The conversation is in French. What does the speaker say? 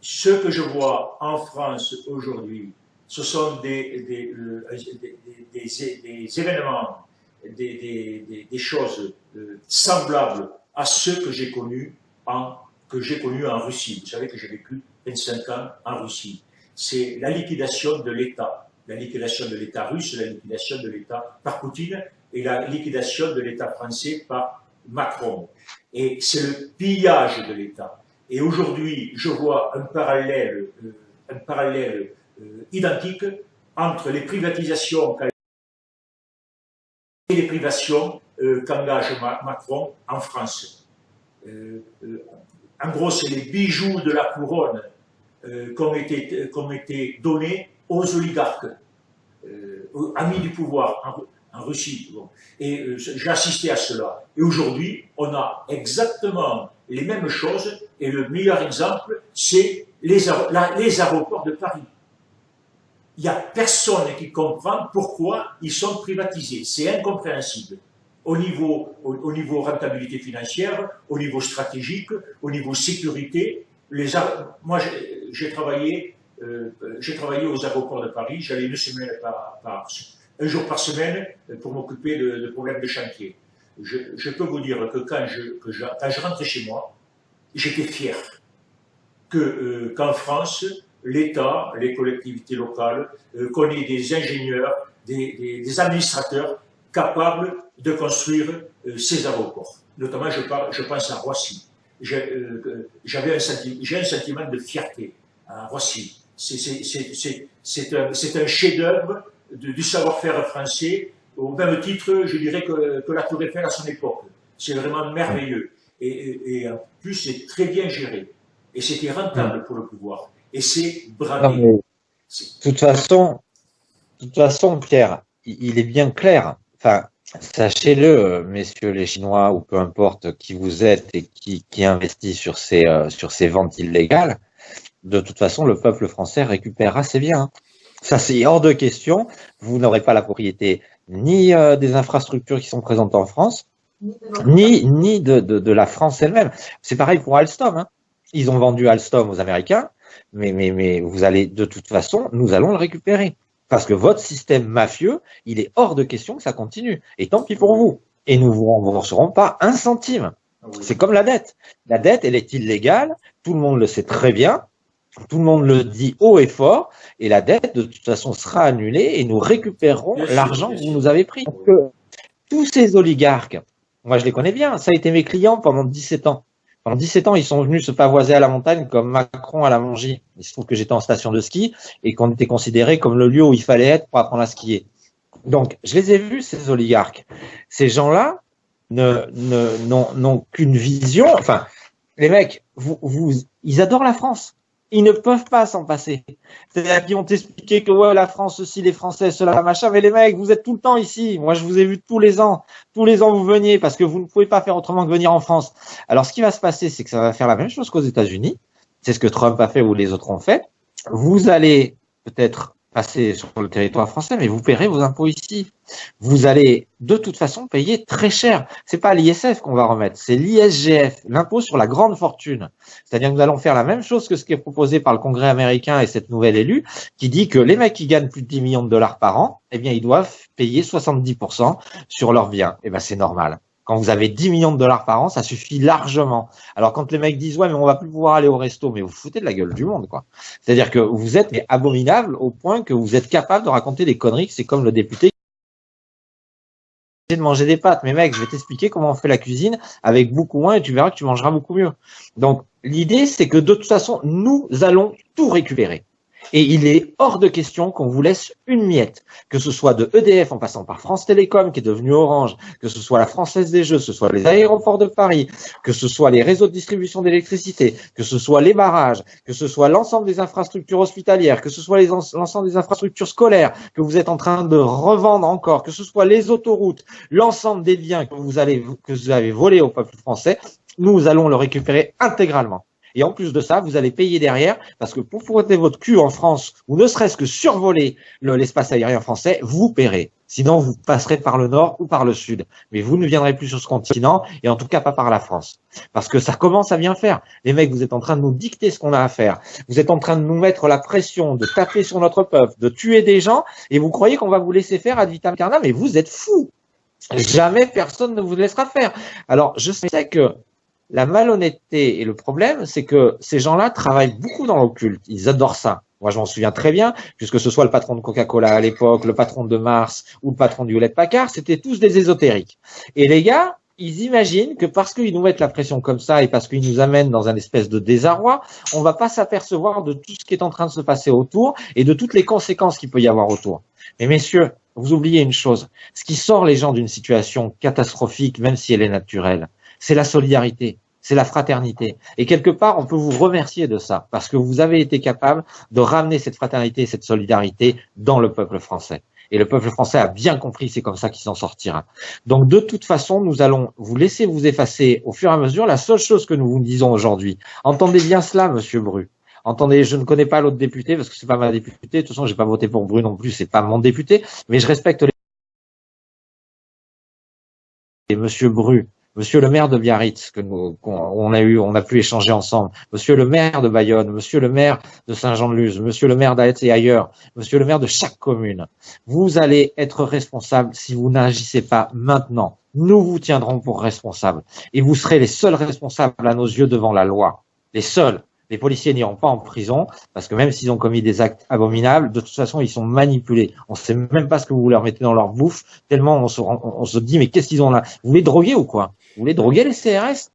Ce que je vois en France aujourd'hui, ce sont des événements, des choses semblables à ceux que j'ai connus en Russie. Vous savez que j'ai vécu 25 ans en Russie. C'est la liquidation de l'État russe, la liquidation de l'État par Poutine et la liquidation de l'État français par Macron. Et c'est le pillage de l'État. Et aujourd'hui, je vois un parallèle identique entre les privatisations et les privations qu'engage Macron en France. En gros, c'est les bijoux de la couronne qui ont été donnés aux oligarques, amis du pouvoir en Russie. Bon. Et j'ai assisté à cela. Et aujourd'hui, on a exactement les mêmes choses. Et le meilleur exemple, c'est les aéroports de Paris. Il n'y a personne qui comprend pourquoi ils sont privatisés. C'est incompréhensible. Au niveau rentabilité financière, au niveau stratégique, au niveau sécurité. Moi, j'ai travaillé aux aéroports de Paris. J'allais un jour par semaine pour m'occuper de problèmes de chantier. Je peux vous dire que quand je rentrais chez moi, j'étais fier qu'en France, l'État, les collectivités locales, qu'on ait des ingénieurs, des administrateurs capables de construire ces aéroports. Notamment, je pense à Roissy. J'ai un sentiment de fierté à Roissy. C'est un chef-d'œuvre du savoir-faire français, au même titre, je dirais, que la Tour Eiffel à son époque. C'est vraiment merveilleux. Et en plus, c'est très bien géré. Et c'était rentable pour le pouvoir. Et c'est bravé. De toute façon, Pierre, il est bien clair. Enfin, sachez-le, messieurs les Chinois, ou peu importe qui vous êtes et qui investit sur ces ventes illégales, de toute façon, le peuple français récupérera ses biens. Ça, c'est hors de question. Vous n'aurez pas la propriété ni des infrastructures qui sont présentes en France, ni de la France elle-même. C'est pareil pour Alstom. Hein. Ils ont vendu Alstom aux Américains, mais vous allez, de toute façon, nous allons le récupérer. Parce que votre système mafieux, il est hors de question que ça continue. Et tant pis pour vous. Et nous vous rembourserons pas un centime. C'est comme la dette. La dette, elle est illégale. Tout le monde le sait très bien. Tout le monde le dit haut et fort. Et la dette, de toute façon, sera annulée et nous récupérerons l'argent que vous nous avez pris. Donc, tous ces oligarques, moi je les connais bien. Ça a été mes clients pendant 17 ans. Pendant 17 ans, ils sont venus se pavoiser à la montagne comme Macron à la Mongie. Il se trouve que j'étais en station de ski et qu'on était considéré comme le lieu où il fallait être pour apprendre à skier. Donc, je les ai vus, ces oligarques. Ces gens-là n'ont qu'une vision. Enfin, les mecs, ils adorent la France. Ils ne peuvent pas s'en passer. C'est-à-dire qu'ils vont t'expliquer que ouais, la France, ceci, les Français, cela, machin. Mais les mecs, vous êtes tout le temps ici. Moi, je vous ai vu tous les ans. Tous les ans, vous veniez parce que vous ne pouvez pas faire autrement que venir en France. Alors, ce qui va se passer, c'est que ça va faire la même chose qu'aux États-Unis. C'est ce que Trump a fait ou les autres ont fait. Vous allez peut-être passer sur le territoire français, mais vous paierez vos impôts ici. Vous allez de toute façon payer très cher. C'est pas l'ISF qu'on va remettre, c'est l'ISGF, l'impôt sur la grande fortune. C'est-à-dire que nous allons faire la même chose que ce qui est proposé par le Congrès américain et cette nouvelle élue, qui dit que les mecs qui gagnent plus de 10 millions de dollars par an, eh bien, ils doivent payer 70% sur leurs biens. Eh ben, c'est normal. Quand vous avez 10 millions de dollars par an, ça suffit largement. Alors quand les mecs disent ouais mais on va plus pouvoir aller au resto, mais vous foutez de la gueule du monde quoi. C'est-à-dire que vous êtes abominable au point que vous êtes capable de raconter des conneries que c'est comme le député de manger des pâtes. Mais mec, je vais t'expliquer comment on fait la cuisine avec beaucoup moins et tu verras que tu mangeras beaucoup mieux. Donc l'idée c'est que de toute façon nous allons tout récupérer. Et il est hors de question qu'on vous laisse une miette, que ce soit de EDF en passant par France Télécom qui est devenu Orange, que ce soit la Française des Jeux, que ce soit les aéroports de Paris, que ce soit les réseaux de distribution d'électricité, que ce soit les barrages, que ce soit l'ensemble des infrastructures hospitalières, que ce soit l'ensemble des infrastructures scolaires que vous êtes en train de revendre encore, que ce soit les autoroutes, l'ensemble des biens que vous avez volés au peuple français, nous allons le récupérer intégralement. Et en plus de ça, vous allez payer derrière, parce que pour frotter votre cul en France, ou ne serait-ce que survoler l'espace aérien français, vous paierez. Sinon, vous passerez par le nord ou par le sud. Mais vous ne viendrez plus sur ce continent, et en tout cas pas par la France. Parce que ça commence à bien faire. Les mecs, vous êtes en train de nous dicter ce qu'on a à faire. Vous êtes en train de nous mettre la pression, de taper sur notre peuple, de tuer des gens, et vous croyez qu'on va vous laisser faire ad vitam aeternam, mais vous êtes fous. Jamais personne ne vous laissera faire. Alors, je sais que la malhonnêteté et le problème, c'est que ces gens-là travaillent beaucoup dans l'occulte. Ils adorent ça. Moi, je m'en souviens très bien, puisque ce soit le patron de Coca-Cola à l'époque, le patron de Mars ou le patron du Hewlett-Packard, c'était tous des ésotériques. Et les gars, ils imaginent que parce qu'ils nous mettent la pression comme ça et parce qu'ils nous amènent dans un espèce de désarroi, on va pas s'apercevoir de tout ce qui est en train de se passer autour et de toutes les conséquences qu'il peut y avoir autour. Mais messieurs, vous oubliez une chose. Ce qui sort les gens d'une situation catastrophique, même si elle est naturelle, c'est la solidarité. C'est la fraternité. Et quelque part, on peut vous remercier de ça, parce que vous avez été capable de ramener cette fraternité et cette solidarité dans le peuple français. Et le peuple français a bien compris, c'est comme ça qu'il s'en sortira. Donc, de toute façon, nous allons vous laisser vous effacer au fur et à mesure. La seule chose que nous vous disons aujourd'hui, entendez bien cela, Monsieur Bru. Entendez, je ne connais pas l'autre député, parce que c'est pas ma députée. De toute façon, j'ai pas voté pour Bru non plus, c'est pas mon député. Mais je respecte les Monsieur Bru. Monsieur le maire de Biarritz, on a pu échanger ensemble. Monsieur le maire de Bayonne, monsieur le maire de Saint-Jean-de-Luz, monsieur le maire d'Aetz et ailleurs, monsieur le maire de chaque commune. Vous allez être responsable si vous n'agissez pas maintenant. Nous vous tiendrons pour responsable. Et vous serez les seuls responsables à nos yeux devant la loi. Les seuls. Les policiers n'iront pas en prison, parce que même s'ils ont commis des actes abominables, de toute façon, ils sont manipulés. On ne sait même pas ce que vous leur mettez dans leur bouffe, tellement on se dit, mais qu'est-ce qu'ils ont là? Vous voulez droguer ou quoi? Vous voulez droguer les CRS?